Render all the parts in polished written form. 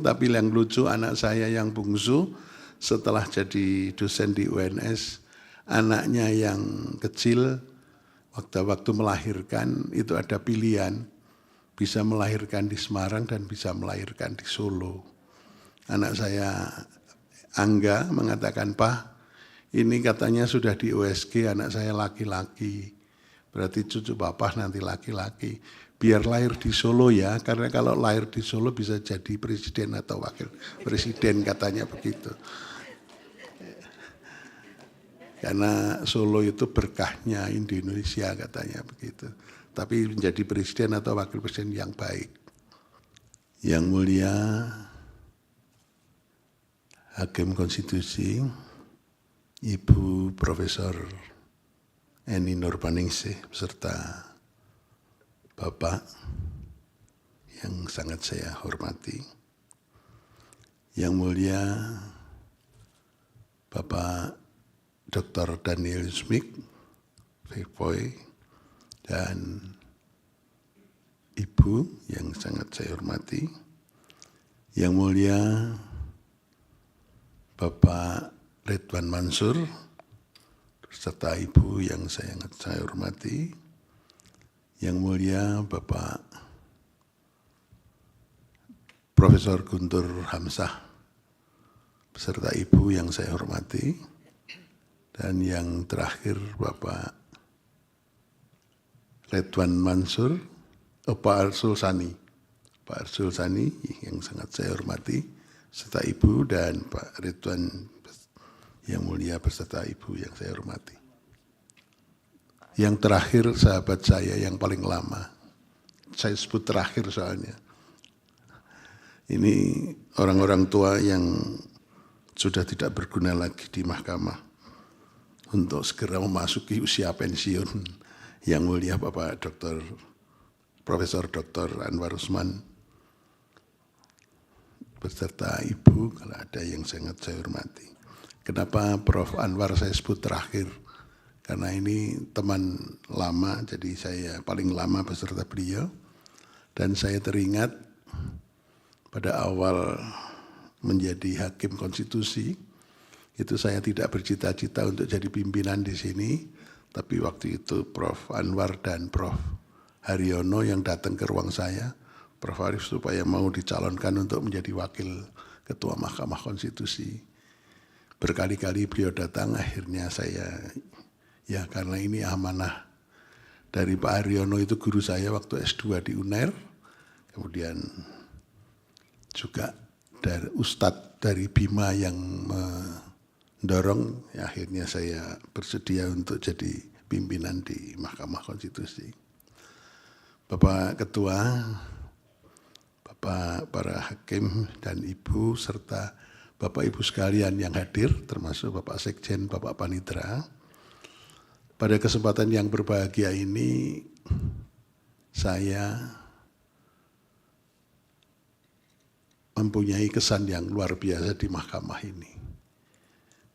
tapi yang lucu anak saya yang bungsu setelah jadi dosen di UNS, anaknya yang kecil waktu melahirkan itu ada pilihan, bisa melahirkan di Semarang dan bisa melahirkan di Solo. Anak saya Angga mengatakan, "Pak, ini katanya sudah di USG, anak saya laki-laki. Berarti cucu bapak nanti laki-laki. Biar lahir di Solo ya, karena kalau lahir di Solo bisa jadi presiden atau wakil presiden," katanya begitu. Karena Solo itu berkahnya Indonesia katanya begitu. Tapi menjadi presiden atau wakil presiden yang baik. Yang mulia Hakim Konstitusi, Ibu Profesor Eni Nurbaningsih beserta Bapak yang sangat saya hormati. Yang mulia Bapak Dr. Daniel Smith, Viceroy, dan Ibu yang sangat saya hormati. Yang mulia Bapak Ridwan Mansur, serta Ibu yang sangat saya hormati. Yang mulia Bapak Profesor Guntur Hamzah, beserta Ibu yang saya hormati. Dan yang terakhir Bapak Ridwan Mansur, Pak Arsul Sani. Pak Arsul Sani yang sangat saya hormati, serta Ibu dan Pak Ridwan yang mulia beserta Ibu yang saya hormati. Yang terakhir sahabat saya yang paling lama, saya sebut terakhir soalnya. Ini orang-orang tua yang sudah tidak berguna lagi di mahkamah untuk segera memasuki usia pensiun. Yang mulia Bapak Profesor Dr. Anwar Usman beserta Ibu, kalau ada yang sangat saya hormati. Kenapa Prof. Anwar saya sebut terakhir? Karena ini teman lama, jadi saya paling lama beserta beliau. Dan saya teringat pada awal menjadi hakim konstitusi, itu saya tidak bercita-cita untuk jadi pimpinan di sini, tapi waktu itu Prof. Anwar dan Prof. Haryono yang datang ke ruang saya, Prof. Arif supaya mau dicalonkan untuk menjadi wakil ketua Mahkamah Konstitusi. Berkali-kali beliau datang, akhirnya saya, ya karena ini amanah dari Pak Haryono, itu guru saya waktu S2 di UNER, kemudian juga dari Ustadz dari Bima yang mendorong, ya akhirnya saya bersedia untuk jadi pimpinan di Mahkamah Konstitusi. Bapak Ketua, Bapak para hakim dan Ibu, serta Bapak Ibu sekalian yang hadir, termasuk Bapak Sekjen, Bapak Panitra. Pada kesempatan yang berbahagia ini, saya mempunyai kesan yang luar biasa di mahkamah ini.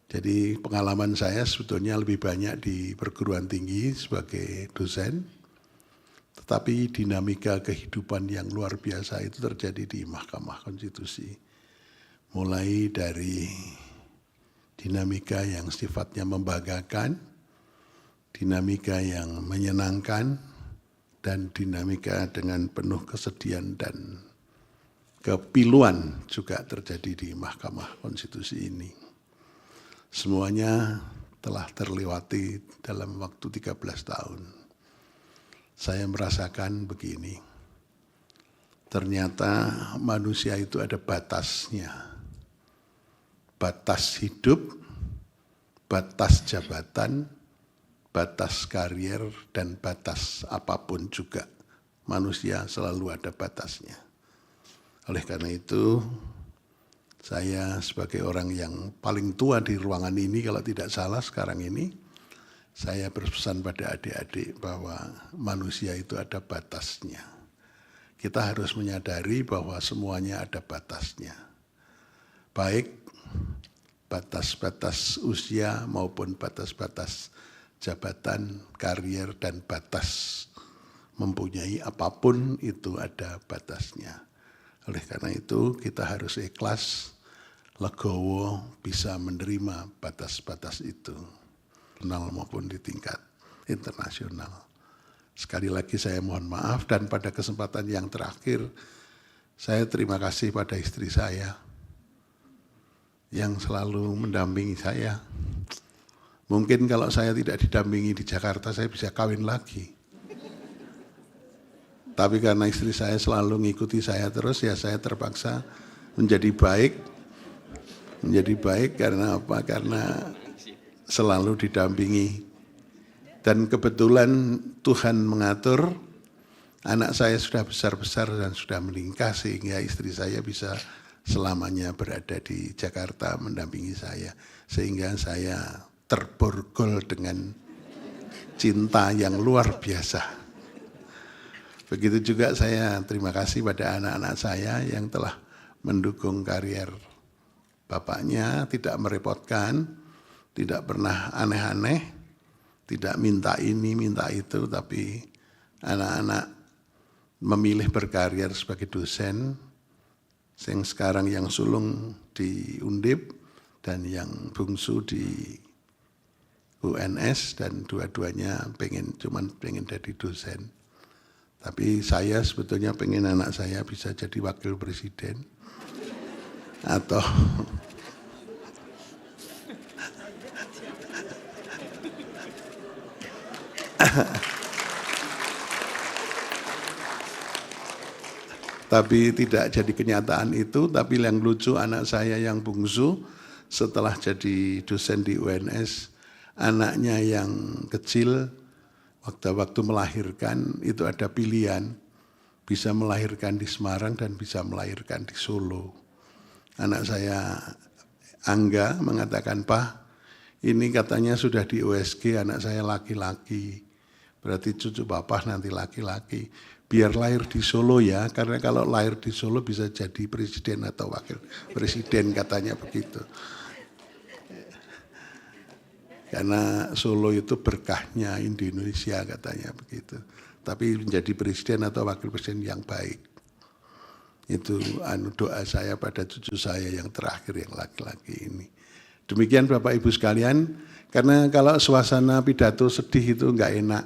Jadi pengalaman saya sebetulnya lebih banyak di perguruan tinggi sebagai dosen, tetapi dinamika kehidupan yang luar biasa itu terjadi di Mahkamah Konstitusi. Mulai dari dinamika yang sifatnya membanggakan, dinamika yang menyenangkan, dan dinamika dengan penuh kesedihan dan kepiluan juga terjadi di Mahkamah Konstitusi ini. Semuanya telah terlewati dalam waktu 13 tahun. Saya merasakan begini, ternyata manusia itu ada batasnya. Batas hidup, batas jabatan, batas karier, dan batas apapun juga. Manusia selalu ada batasnya. Oleh karena itu, saya sebagai orang yang paling tua di ruangan ini, kalau tidak salah sekarang ini, saya berpesan pada adik-adik bahwa manusia itu ada batasnya. Kita harus menyadari bahwa semuanya ada batasnya. Baik batas-batas usia maupun batas-batas jabatan, karier, dan batas mempunyai apapun itu ada batasnya. Oleh karena itu kita harus ikhlas, legowo, bisa menerima batas-batas itu, nasional maupun di tingkat internasional. Sekali lagi saya mohon maaf, dan pada kesempatan yang terakhir, saya terima kasih pada istri saya yang selalu mendampingi saya. Mungkin kalau saya tidak didampingi di Jakarta, saya bisa kawin lagi. Tapi karena istri saya selalu mengikuti saya terus, ya saya terpaksa menjadi baik. Menjadi baik karena apa? Karena selalu didampingi. Dan kebetulan Tuhan mengatur, anak saya sudah besar-besar dan sudah menikah, sehingga istri saya bisa selamanya berada di Jakarta mendampingi saya. Sehingga saya terborgol dengan cinta yang luar biasa. Begitu juga saya terima kasih pada anak-anak saya yang telah mendukung karier bapaknya, tidak merepotkan, tidak pernah aneh-aneh, tidak minta ini, minta itu, tapi anak-anak memilih berkarier sebagai dosen, yang sekarang yang sulung di Undip dan yang bungsu di UNS, dan dua-duanya cuman pengen jadi dosen. Tapi saya sebetulnya pengen anak saya bisa jadi wakil presiden atau tapi tidak jadi kenyataan itu. Tapi yang lucu, anak saya yang bungsu setelah jadi dosen di UNS, anaknya yang kecil waktu melahirkan itu ada pilihan, bisa melahirkan di Semarang dan bisa melahirkan di Solo. Anak saya Angga mengatakan, "Pak, ini katanya sudah di USG, anak saya laki-laki, berarti cucu bapak nanti laki-laki. Biar lahir di Solo ya, karena kalau lahir di Solo bisa jadi presiden atau wakil presiden," katanya begitu. Karena Solo itu berkahnya Indonesia, katanya begitu. Tapi menjadi presiden atau wakil presiden yang baik. Itu doa saya pada cucu saya yang terakhir, yang laki-laki ini. Demikian Bapak Ibu sekalian, karena kalau suasana pidato sedih itu enggak enak.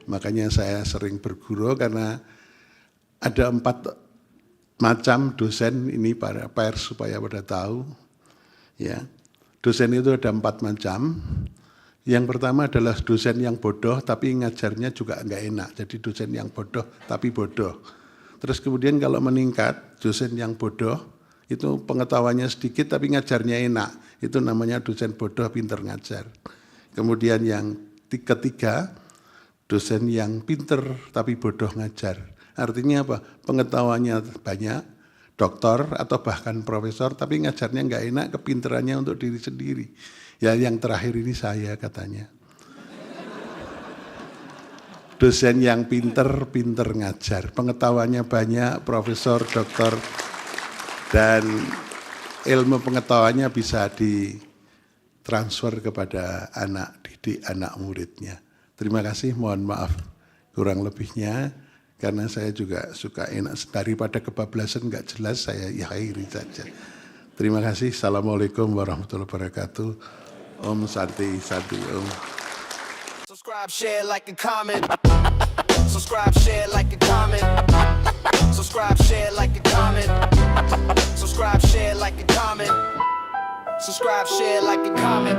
Makanya saya sering bergurau, karena ada 4 macam dosen ini para pers supaya pada tahu. Ya. Dosen itu ada 4 macam. Yang pertama adalah dosen yang bodoh tapi ngajarnya juga enggak enak. Jadi dosen yang bodoh tapi bodoh. Terus kemudian kalau meningkat, dosen yang bodoh itu pengetahuannya sedikit tapi ngajarnya enak. Itu namanya dosen bodoh pinter ngajar. Kemudian yang ketiga, dosen yang pinter tapi bodoh ngajar. Artinya apa? Pengetahuannya banyak, doktor atau bahkan profesor, tapi ngajarnya enggak enak, kepinterannya untuk diri sendiri. Ya yang terakhir ini saya, katanya. Dosen yang pinter ngajar, pengetahuannya banyak, profesor, doktor, dan ilmu pengetahuannya bisa ditransfer kepada anak didik, anak muridnya. Terima kasih, mohon maaf kurang lebihnya, karena saya juga suka enak, daripada kebablasan nggak jelas, saya akhiri saja. Terima kasih. Assalamualaikum warahmatullahi wabarakatuh. Om Santi Santi Om. Subscribe, share, like, and comment. Subscribe, share, like, and comment. Subscribe, share, like, and comment. Subscribe, share, like, and comment. Subscribe, share, like, and comment.